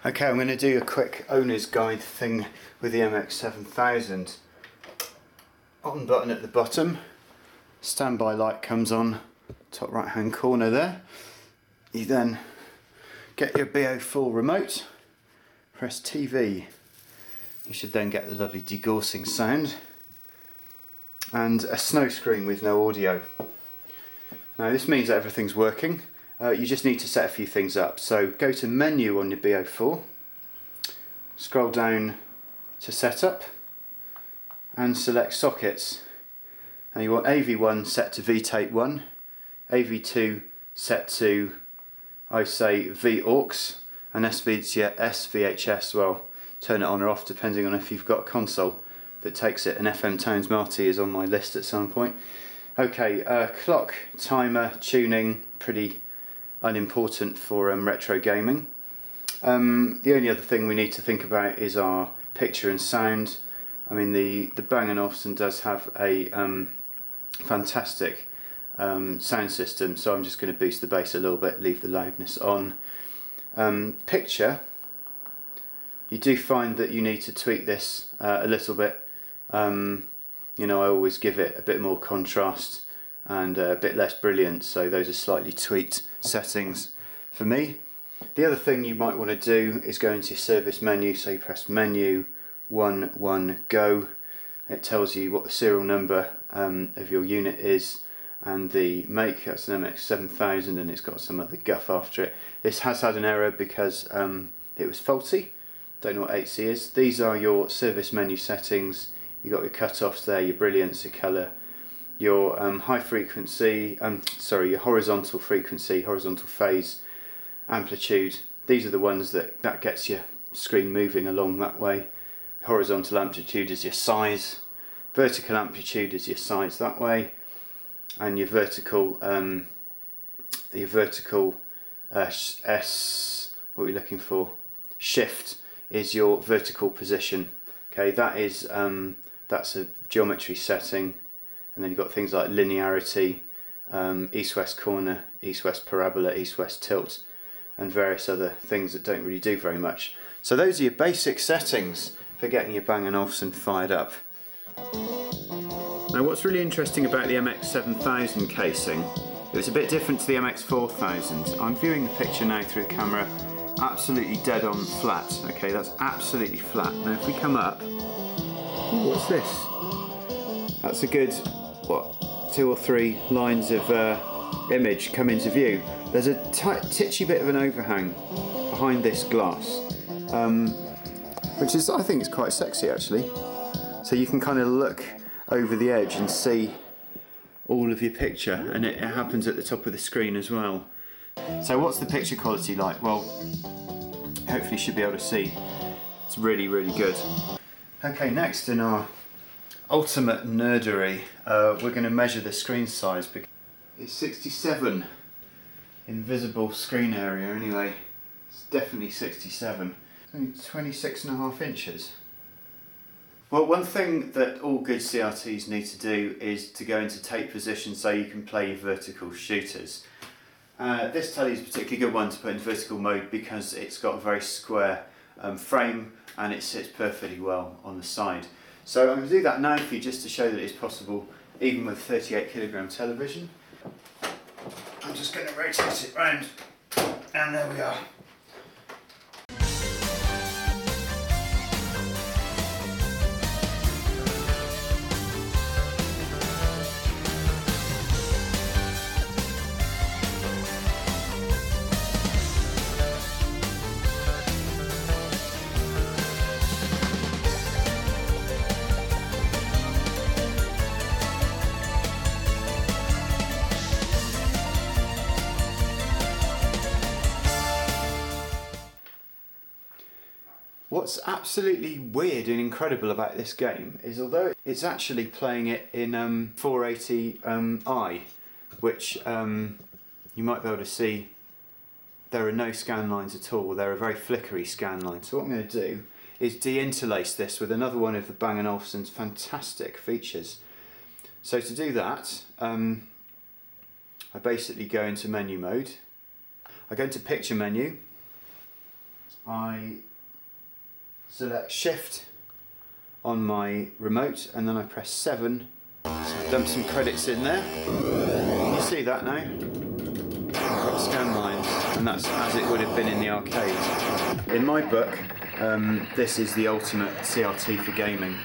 Okay, I'm going to do a quick owner's guide thing with the MX7000. On button at the bottom, standby light comes on, top right hand corner there. You then get your Beovision remote, press TV. You should then get the lovely degaussing sound and a snow screen with no audio. Now this means that everything's working. You just need to set a few things up. So go to menu on your Beovision, scroll down to setup and select sockets. And you want AV1 set to VTape 1, AV2 set to, I say, VAUX, and SVHS, well, turn it on or off depending on if you've got a console that takes it. And FM Tones Marty is on my list at some point. Okay, clock, timer, tuning, pretty unimportant for retro gaming. The only other thing we need to think about is our picture and sound. I mean, the Bang & Olufsen does have a fantastic sound system, so I'm just going to boost the bass a little bit, leave the loudness on. Picture, you do find that you need to tweak this a little bit. You know, I always give it a bit more contrast and a bit less brilliant, so those are slightly tweaked settings for me. The other thing you might want to do is go into your service menu, so you press menu 1 go. It tells you what the serial number of your unit is and the make. That's an MX7000 and it's got some other guff after it. This has had an error because it was faulty. Don't know what 8C is. These are your service menu settings. You've got your cut-offs there, your brilliance, your colour, your high frequency, your horizontal frequency, horizontal phase, amplitude. These are the ones that gets your screen moving along that way. Horizontal amplitude is your size, vertical amplitude is your size that way, and your vertical S, what are we looking for? Shift is your vertical position. Okay, that is that's a geometry setting. And then you've got things like linearity, east-west corner, east-west parabola, east-west tilt, and various other things that don't really do very much. So those are your basic settings for getting your Bang & Olufsen fired up. Now what's really interesting about the MX7000 casing, it was a bit different to the MX4000. I'm viewing the picture now through the camera, absolutely dead on flat. Okay, that's absolutely flat. Now if we come up, ooh, what's this? That's a good, what, 2 or 3 lines of image come into view. There's a titchy bit of an overhang behind this glass, which is, I think, is quite sexy actually. So you can kind of look over the edge and see all of your picture, and it happens at the top of the screen as well. So what's the picture quality like? Well, hopefully you should be able to see. It's really, really good. Okay, next in our ultimate nerdery, we're going to measure the screen size. It's 67 in visible screen area anyway. It's definitely 67. It's only 26.5 inches. Well, one thing that all good CRTs need to do is to go into tape position so you can play your vertical shooters. This telly is a particularly good one to put in vertical mode because it's got a very square frame and it sits perfectly well on the side. So I'm going to do that now for you just to show that it's possible even with 38kg television. I'm just going to rotate it round and there we are. What's absolutely weird and incredible about this game is although it's actually playing it in 480i, which you might be able to see there are no scan lines at all, they're a very flickery scan line. So what I'm going to do is de-interlace this with another one of the Bang & Olufsen's fantastic features. So to do that, I basically go into menu mode, I go into picture menu, I select shift on my remote and then I press 7, so dump some credits in there. You see that now? I've got scan lines and that's as it would have been in the arcade. In my book, this is the ultimate CRT for gaming.